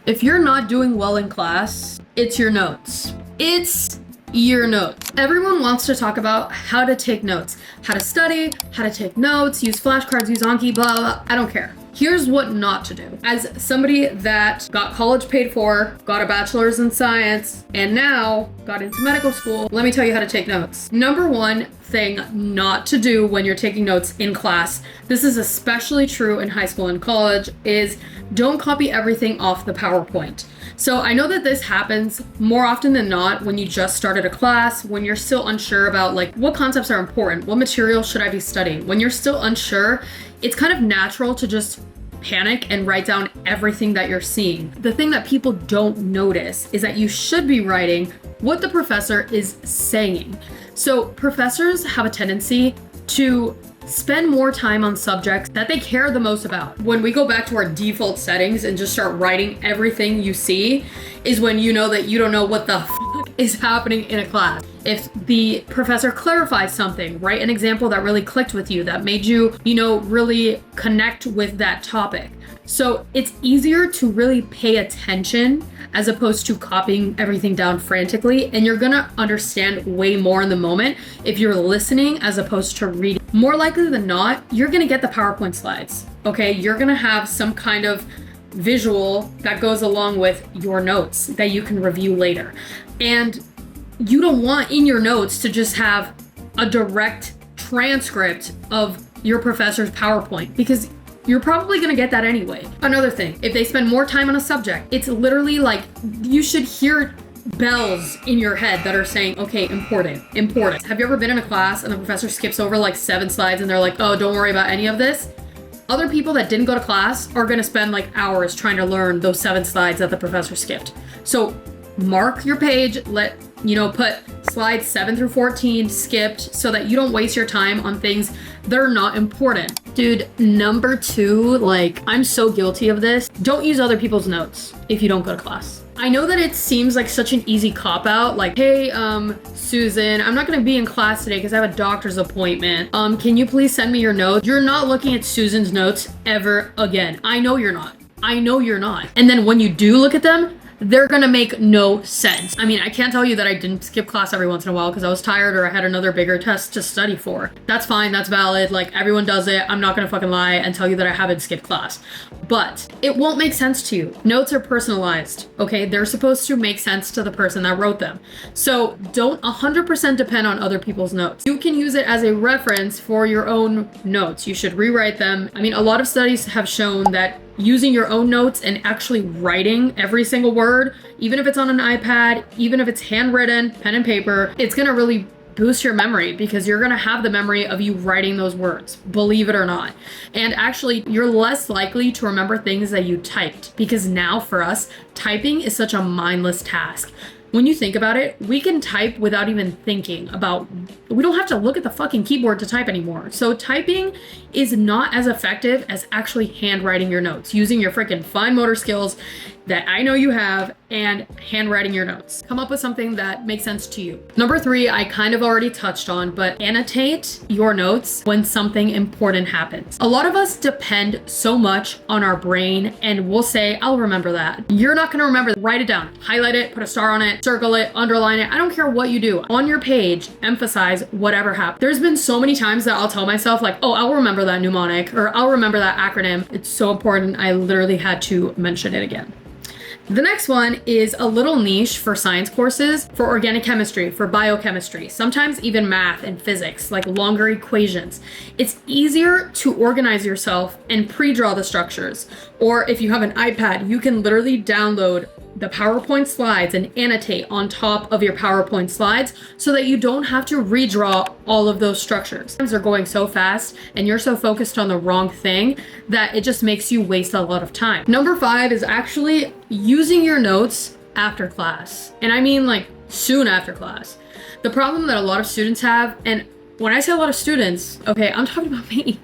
If you're not doing well in class, it's your notes. It's your notes. Everyone wants to talk about how to take notes, how to study, how to take notes, use flashcards, use Anki, blah, blah. I don't care. Here's what not to do. As somebody that got college paid for, got a bachelor's in science, and now got into medical school, let me tell you how to take notes. Number one thing not to do when you're taking notes in class, this is especially true in high school and college, is don't copy everything off the PowerPoint. So I know that this happens more often than not when you just started a class, when you're still unsure about like what concepts are important, what material should I be studying. When you're still unsure, it's kind of natural to just panic and write down everything that you're seeing. The thing that people don't notice is that you should be writing what the professor is saying. So professors have a tendency to spend more time on subjects that they care the most about. When we go back to our default settings and just start writing everything you see is when you know that you don't know what the fuck is happening in a class. If the professor clarifies something, write an example that really clicked with you, that made you, really connect with that topic. So it's easier to really pay attention as opposed to copying everything down frantically. And you're gonna understand way more in the moment if you're listening as opposed to reading. More likely than not, you're gonna get the PowerPoint slides, okay? You're gonna have some kind of visual that goes along with your notes that you can review later. And you don't want in your notes to just have a direct transcript of your professor's PowerPoint because you're probably gonna get that anyway. Another thing, if they spend more time on a subject, it's literally like you should hear bells in your head that are saying, okay, important. Have you ever been in a class and the professor skips over like 7 slides and they're like, oh, don't worry about any of this? Other people that didn't go to class are gonna spend like hours trying to learn those 7 slides that the professor skipped. So mark your page, put slides 7 through 14 skipped so that you don't waste your time on things that are not important. Dude, number 2, I'm so guilty of this. Don't use other people's notes if you don't go to class. I know that it seems like such an easy cop-out, like, hey, Susan, I'm not gonna be in class today because I have a doctor's appointment. Can you please send me your notes? You're not looking at Susan's notes ever again. I know you're not. And then when you do look at them, they're gonna make no sense. I mean, I can't tell you that I didn't skip class every once in a while because I was tired or I had another bigger test to study for. That's fine, that's valid, everyone does it. I'm not gonna fucking lie and tell you that I haven't skipped class. But it won't make sense to you. Notes are personalized, okay? They're supposed to make sense to the person that wrote them. So don't 100% depend on other people's notes. You can use it as a reference for your own notes. You should rewrite them. I mean, a lot of studies have shown that using your own notes and actually writing every single word, even if it's on an iPad, even if it's handwritten, pen and paper, it's gonna really boost your memory because you're gonna have the memory of you writing those words, believe it or not. And actually, you're less likely to remember things that you typed because now for us, typing is such a mindless task. When you think about it, we can type without even thinking about, we don't have to look at the fucking keyboard to type anymore. So typing is not as effective as actually handwriting your notes, using your freaking fine motor skills that I know you have and handwriting your notes. Come up with something that makes sense to you. Number 3, I kind of already touched on, but annotate your notes when something important happens. A lot of us depend so much on our brain and we'll say, I'll remember that. You're not gonna remember, write it down, highlight it, put a star on it, circle it, underline it. I don't care what you do. On your page, emphasize whatever happened. There's been so many times that I'll tell myself oh, I'll remember that mnemonic or I'll remember that acronym. It's so important. I literally had to mention it again. The next one is a little niche for science courses, for organic chemistry, for biochemistry, sometimes even math and physics, like longer equations. It's easier to organize yourself and pre-draw the structures. Or if you have an iPad, you can literally download the PowerPoint slides and annotate on top of your PowerPoint slides so that you don't have to redraw all of those structures. Things are going so fast and you're so focused on the wrong thing that it just makes you waste a lot of time. Number 5 is actually using your notes after class. And I mean soon after class. The problem that a lot of students have, and when I say a lot of students, okay, I'm talking about me.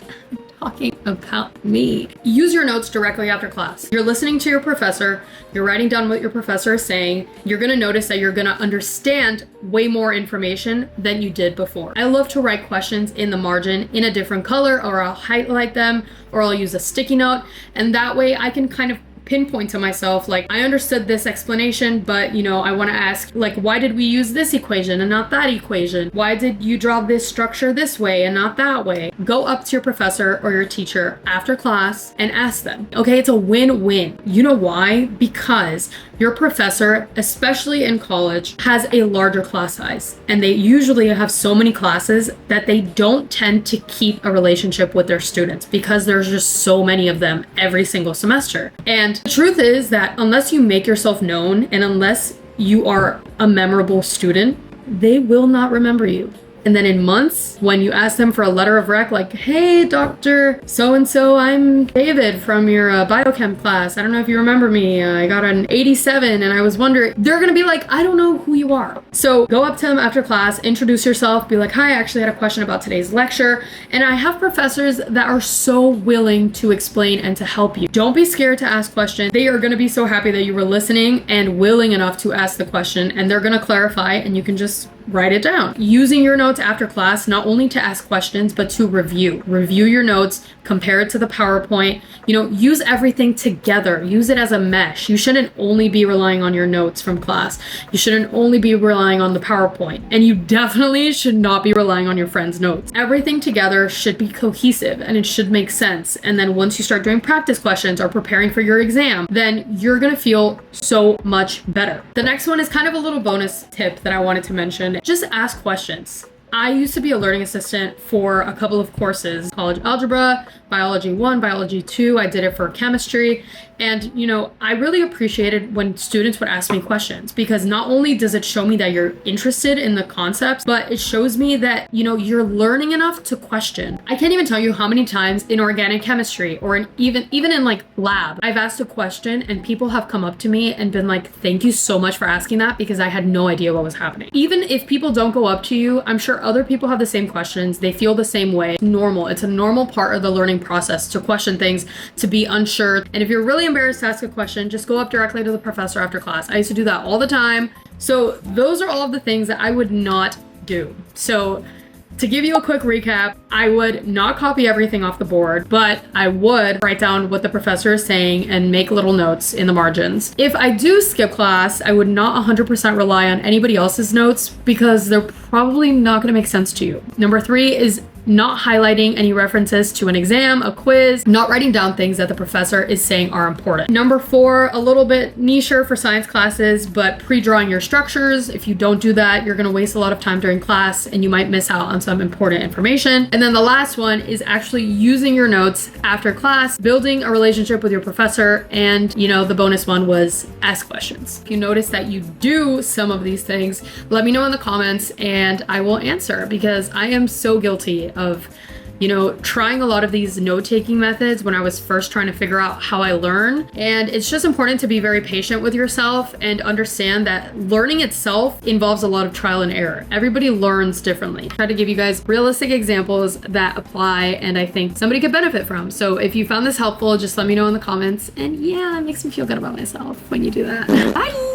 Talking about me. Use your notes directly after class. You're listening to your professor, you're writing down what your professor is saying, you're gonna notice that you're gonna understand way more information than you did before. I love to write questions in the margin in a different color, or I'll highlight them, or I'll use a sticky note, and that way I can kind of pinpoint to myself, like, I understood this explanation, but you know, I want to ask, like, why did we use this equation and not that equation? Why did you draw this structure this way and not that way? Go up to your professor or your teacher after class and ask them. Okay, it's a win-win. You know why? Because your professor, especially in college, has a larger class size, and they usually have so many classes that they don't tend to keep a relationship with their students because there's just so many of them every single semester. And the truth is that unless you make yourself known and unless you are a memorable student, they will not remember you. And then in months, when you ask them for a letter of rec, like, hey, Dr. So-and-so, I'm David from your biochem class. I don't know if you remember me. I got an 87 and I was wondering, they're going to be like, I don't know who you are. So go up to them after class, introduce yourself, be like, hi, I actually had a question about today's lecture. And I have professors that are so willing to explain and to help you. Don't be scared to ask questions. They are going to be so happy that you were listening and willing enough to ask the question, and they're going to clarify, and you can just write it down. Using your notes after class, not only to ask questions, but to review. Review your notes, compare it to the PowerPoint, you know, use everything together. Use it as a mesh. You shouldn't only be relying on your notes from class. You shouldn't only be relying on the PowerPoint. And you definitely should not be relying on your friend's notes. Everything together should be cohesive and it should make sense. And then once you start doing practice questions or preparing for your exam, then you're gonna feel so much better. The next one is kind of a little bonus tip that I wanted to mention. Just ask questions. I used to be a learning assistant for a couple of courses, college algebra, biology 1, biology 2. I did it for chemistry. And, you know, I really appreciated when students would ask me questions, because not only does it show me that you're interested in the concepts, but it shows me that, you know, you're learning enough to question. I can't even tell you how many times in organic chemistry or even in like lab, I've asked a question and people have come up to me and been like, thank you so much for asking that, because I had no idea what was happening. Even if people don't go up to you, I'm sure other people have the same questions. They feel the same way. It's normal. It's a normal part of the learning process to question things, to be unsure. And if you're really embarrassed to ask a question, just go up directly to the professor after class. I used to do that all the time. So those are all of the things that I would not do. So to give you a quick recap, I would not copy everything off the board, but I would write down what the professor is saying and make little notes in the margins. If I do skip class, I would not 100% rely on anybody else's notes because they're probably not going to make sense to you. Number 3 is not highlighting any references to an exam, a quiz, not writing down things that the professor is saying are important. Number 4, a little bit nicher for science classes, but pre-drawing your structures. If you don't do that, you're gonna waste a lot of time during class and you might miss out on some important information. And then the last one is actually using your notes after class, building a relationship with your professor, and, you know, the bonus one was ask questions. If you notice that you do some of these things, let me know in the comments and I will answer, because I am so guilty of, you know, trying a lot of these note-taking methods when I was first trying to figure out how I learn. And it's just important to be very patient with yourself and understand that learning itself involves a lot of trial and error. Everybody learns differently. I try to give you guys realistic examples that apply and I think somebody could benefit from. So if you found this helpful, just let me know in the comments. And yeah, it makes me feel good about myself when you do that. Bye!